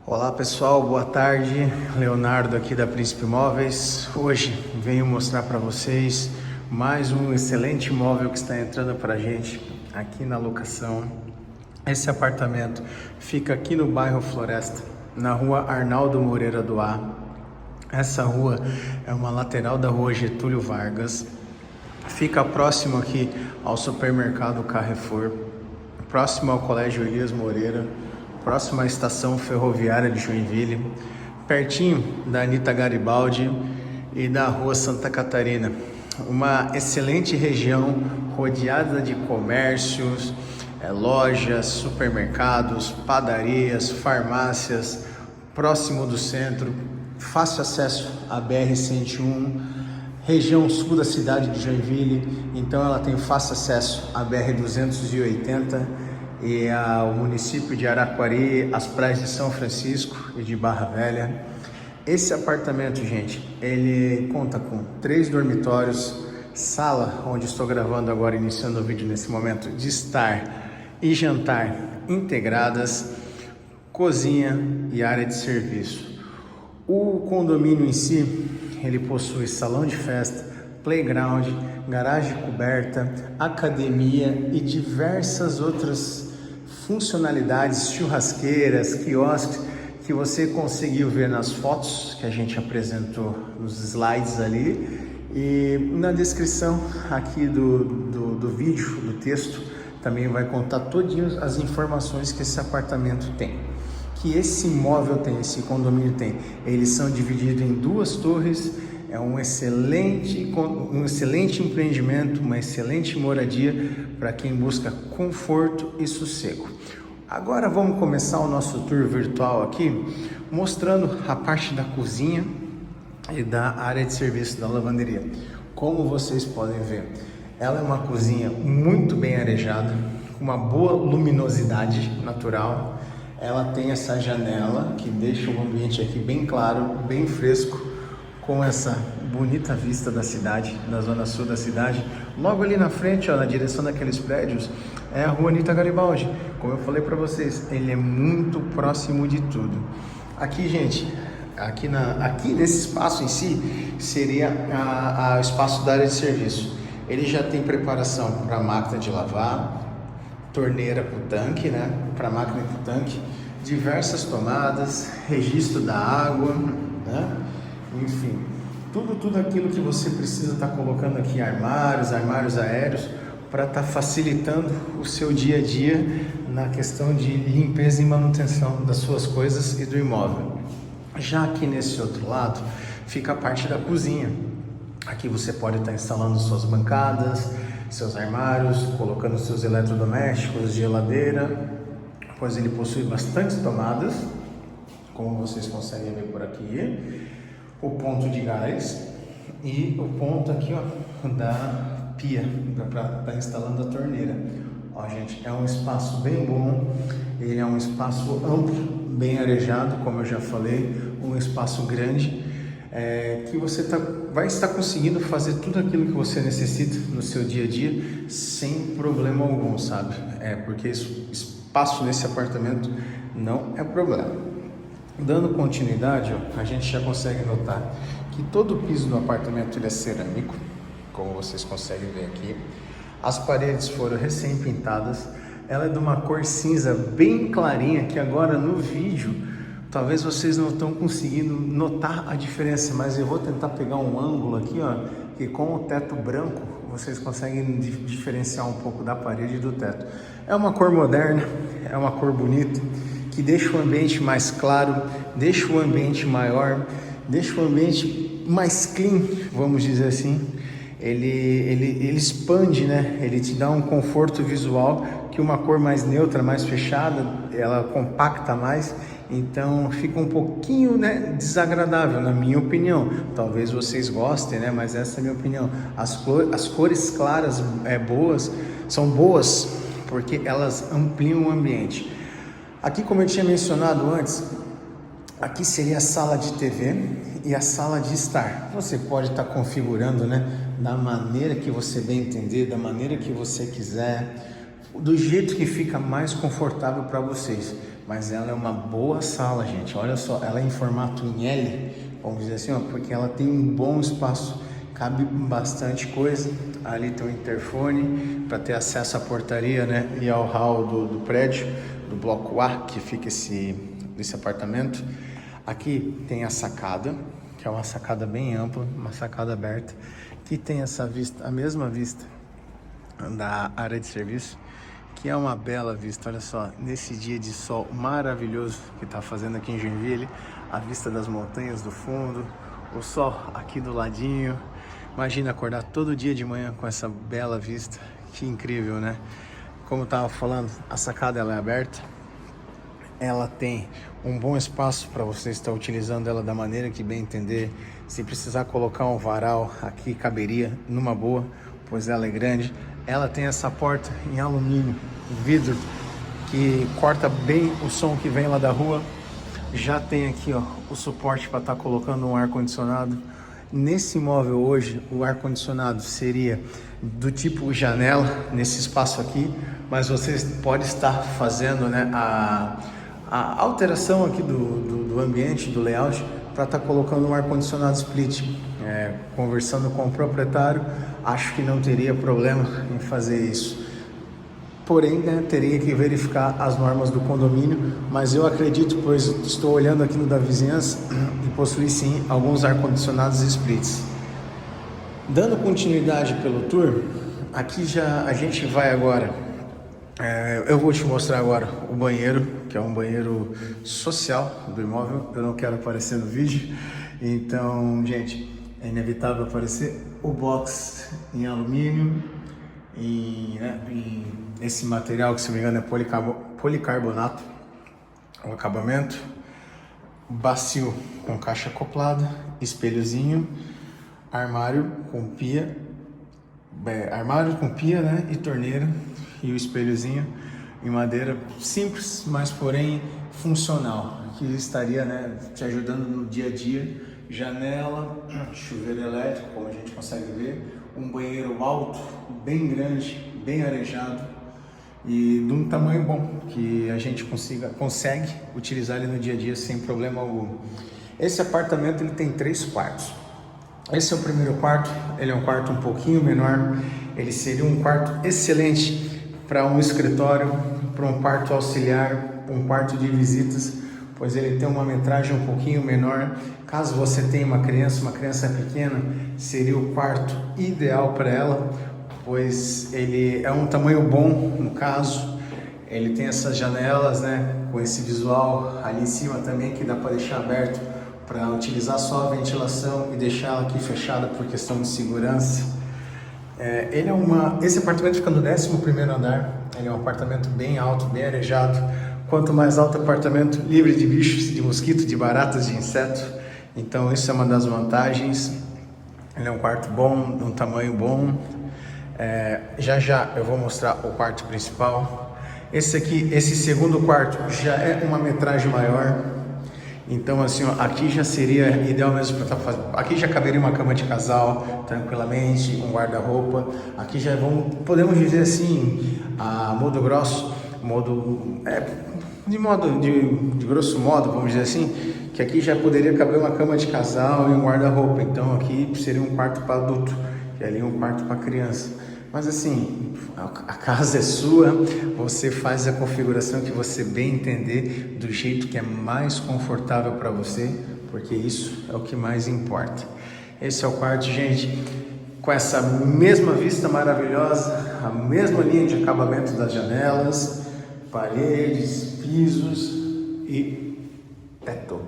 Olá pessoal, boa tarde. Leonardo aqui da Príncipe Imóveis. Hoje venho mostrar para vocês mais um excelente imóvel que está entrando para a gente aqui na locação. Esse apartamento fica aqui no bairro Floresta, na rua Arnaldo Moreira do A. Essa rua é uma lateral da rua Getúlio Vargas. Fica próximo aqui ao supermercado Carrefour, próximo ao Colégio Elias Moreira, próximo à estação ferroviária de Joinville, pertinho da Anita Garibaldi e da rua Santa Catarina. Uma excelente região rodeada de comércios, lojas, supermercados, padarias, farmácias, próximo do centro, fácil acesso à BR-101, região sul da cidade de Joinville, então ela tem fácil acesso à BR-280 e ao município de Araquari, as praias de São Francisco e de Barra Velha. Esse apartamento, gente, ele conta com 3 dormitórios, sala onde estou gravando agora, iniciando o vídeo nesse momento, de estar e jantar integradas, cozinha e área de serviço. O condomínio em si, ele possui salão de festa, playground, garagem coberta, academia e diversas outras funcionalidades, churrasqueiras, quiosques, que você conseguiu ver nas fotos que a gente apresentou nos slides ali. E na descrição aqui do vídeo, do texto, também vai contar todinhas as informações que esse apartamento tem, que esse imóvel tem, esse condomínio tem. Eles são divididos em 2 torres, é um excelente empreendimento, uma excelente moradia para quem busca conforto e sossego. Agora vamos começar o nosso tour virtual aqui, mostrando a parte da cozinha e da área de serviço da lavanderia. Como vocês podem ver, ela é uma cozinha muito bem arejada, com uma boa luminosidade natural. Ela tem essa janela que deixa o ambiente aqui bem claro, bem fresco, com essa bonita vista da cidade, da zona sul da cidade. Logo ali na frente, ó, na direção daqueles prédios, é a rua Anita Garibaldi. Como eu falei para vocês, ele é muito próximo de tudo. Aqui, gente, aqui nesse espaço em si, seria o espaço da área de serviço. Ele já tem preparação para máquina de lavar, torneira para o tanque, né? Para máquina e para o tanque, diversas tomadas, registro da água, né? Enfim, tudo aquilo que você precisa estar colocando aqui, armários aéreos, para estar facilitando o seu dia a dia na questão de limpeza e manutenção das suas coisas e do imóvel. Já aqui nesse outro lado fica a parte da cozinha. Aqui você pode estar instalando suas bancadas, seus armários, colocando seus eletrodomésticos, geladeira, pois ele possui bastante tomadas, como vocês conseguem ver por aqui. O ponto de gás e o ponto aqui, ó, da pia, para estar instalando a torneira. Ó, gente, é um espaço bem bom, ele é um espaço amplo, bem arejado, como eu já falei, um espaço grande, que você vai estar conseguindo fazer tudo aquilo que você necessita no seu dia a dia sem problema algum, sabe? Porque espaço nesse apartamento não é problema. Dando continuidade, ó, a gente já consegue notar que todo o piso do apartamento ele é cerâmico, como vocês conseguem ver aqui. As paredes foram recém-pintadas, ela é de uma cor cinza bem clarinha, que agora no vídeo talvez vocês não estão conseguindo notar a diferença, mas eu vou tentar pegar um ângulo aqui, ó, que com o teto branco vocês conseguem diferenciar um pouco da parede e do teto. É uma cor moderna, é uma cor bonita, que deixa o ambiente mais claro, deixa o ambiente maior, deixa o ambiente mais clean, vamos dizer assim. Ele expande, né? Ele te dá um conforto visual que uma cor mais neutra, mais fechada, ela compacta mais, então fica um pouquinho, né, desagradável, na minha opinião. Talvez vocês gostem, né? Mas essa é a minha opinião. As cores claras são boas porque elas ampliam o ambiente. Aqui, como eu tinha mencionado antes, aqui seria a sala de TV e a sala de estar. Você pode estar configurando, né, da maneira que você bem entender, da maneira que você quiser, do jeito que fica mais confortável para vocês. mas ela é uma boa sala, gente. Olha só, ela é em formato em L, vamos dizer assim, ó, porque ela tem um bom espaço, cabe bastante coisa. Ali tem um interfone para ter acesso à portaria, né, e ao hall do prédio, do bloco A, que fica esse apartamento. Aqui tem a sacada, que é uma sacada bem ampla, uma sacada aberta, que tem essa vista, a mesma vista da área de serviço, que é uma bela vista. Olha só, nesse dia de sol maravilhoso que está fazendo aqui em Joinville, a vista das montanhas do fundo, o sol aqui do ladinho. Imagina acordar todo dia de manhã com essa bela vista, que incrível, né? Como eu estava falando, a sacada ela é aberta, ela tem um bom espaço para você estar utilizando ela da maneira que bem entender. Se precisar colocar um varal aqui, caberia numa boa, pois ela é grande. Ela tem essa porta em alumínio, vidro, que corta bem o som que vem lá da rua. Já tem aqui, ó, o suporte para estar colocando um ar-condicionado. Nesse imóvel hoje, o ar-condicionado seria do tipo janela, nesse espaço aqui, mas você pode estar fazendo, né, a alteração aqui do ambiente, do layout, para estar colocando um ar-condicionado split. Conversando com o proprietário, acho que não teria problema em fazer isso. Porém, né, teria que verificar as normas do condomínio, mas eu acredito, pois estou olhando aqui no da vizinhança, e possui sim alguns ar-condicionados splits. Dando continuidade pelo tour, aqui já a gente vai agora, eu vou te mostrar agora o banheiro, que é um banheiro social do imóvel. Eu não quero aparecer no vídeo, então, gente, é inevitável aparecer o box em alumínio, em esse material que, se não me engano, é policarbonato, o acabamento, bacio com caixa acoplada, espelhozinho, armário com pia, né, e torneira, e o espelhozinho em madeira simples, mas porém funcional, que estaria, né, te ajudando no dia a dia. Janela, chuveiro elétrico, como a gente consegue ver, um banheiro alto, bem grande, bem arejado e de um tamanho bom, que a gente consegue utilizar ele no dia a dia sem problema algum. Esse apartamento ele tem 3 quartos. Esse é o primeiro quarto, ele é um quarto um pouquinho menor, ele seria um quarto excelente para um escritório, para um quarto auxiliar, um quarto de visitas, pois ele tem uma metragem um pouquinho menor. Caso você tenha uma criança pequena, seria o quarto ideal para ela, pois ele é um tamanho bom, no caso. Ele tem essas janelas, né, com esse visual ali em cima também, que dá para deixar aberto para utilizar só a ventilação e deixar ela aqui fechada por questão de segurança. Esse apartamento fica no 11º andar, ele é um apartamento bem alto, bem arejado. Quanto mais alto o apartamento, livre de bichos, de mosquito, de baratas, de inseto. Então isso é uma das vantagens. Ele é um quarto bom, um tamanho bom. Já eu vou mostrar o quarto principal. Esse segundo quarto já é uma metragem maior. Então assim, ó, aqui já seria ideal mesmo para estar fazendo. Aqui já caberia uma cama de casal tranquilamente, um guarda-roupa. Aqui já podemos dizer assim, a modo grosso, de grosso modo, vamos dizer assim, que aqui já poderia caber uma cama de casal e um guarda-roupa. Então aqui seria um quarto para adulto e ali um quarto para criança. Mas assim, a casa é sua, você faz a configuração que você bem entender, do jeito que é mais confortável para você, porque isso é o que mais importa. Esse é o quarto, gente, com essa mesma vista maravilhosa, a mesma linha de acabamento das janelas, paredes, pisos e teto.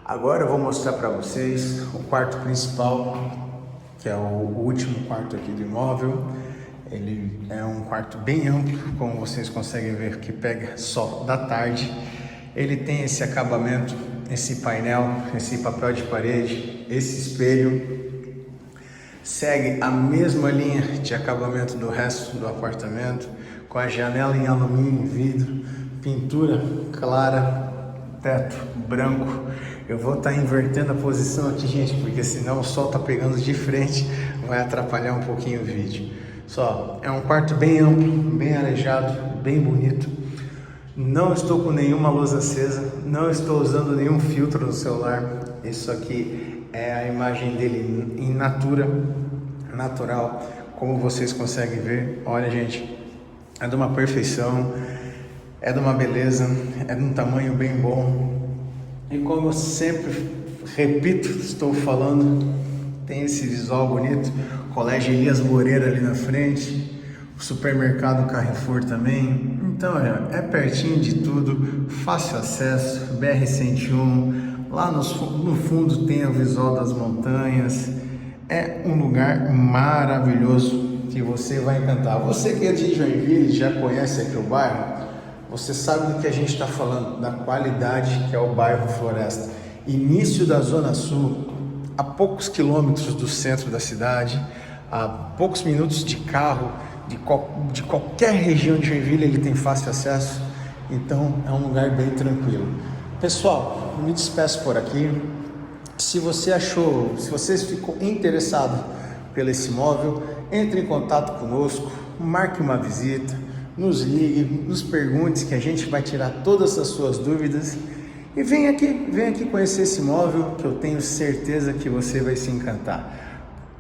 Agora eu vou mostrar para vocês o quarto principal, que é o último quarto aqui do imóvel. Ele é um quarto bem amplo, como vocês conseguem ver, que pega sol da tarde. Ele tem esse acabamento, esse painel, esse papel de parede, esse espelho. Segue a mesma linha de acabamento do resto do apartamento, com a janela em alumínio e vidro, pintura clara, teto branco. Eu vou estar invertendo a posição aqui, gente, porque senão o sol tá pegando de frente, vai atrapalhar um pouquinho o vídeo. Só, é um quarto bem amplo, bem arejado, bem bonito. Não estou com nenhuma luz acesa, não estou usando nenhum filtro no celular. Isso aqui é a imagem dele em natural, como vocês conseguem ver. Olha, gente, é de uma perfeição, é de uma beleza, é de um tamanho bem bom. E como eu sempre repito, estou falando, tem esse visual bonito, Colégio Elias Moreira ali na frente, o supermercado Carrefour também. Então é pertinho de tudo, fácil acesso, BR-101, lá no fundo tem o visual das montanhas. É um lugar maravilhoso que você vai encantar. Você que é de Joinville, já conhece aqui o bairro, você sabe do que a gente está falando, da qualidade que é o bairro Floresta. Início da Zona Sul, a poucos quilômetros do centro da cidade, a poucos minutos de carro, de qualquer região de Joinville ele tem fácil acesso, então é um lugar bem tranquilo. Pessoal, eu me despeço por aqui. Se você ficou interessado pelo esse imóvel, entre em contato conosco, marque uma visita, nos ligue, nos pergunte que a gente vai tirar todas as suas dúvidas e vem aqui conhecer esse imóvel que eu tenho certeza que você vai se encantar.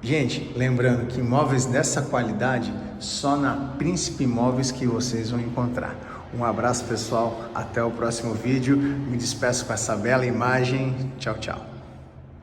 Gente, lembrando que imóveis dessa qualidade só na Príncipe Imóveis que vocês vão encontrar. Um abraço, pessoal, até o próximo vídeo. Me despeço com essa bela imagem. Tchau, tchau.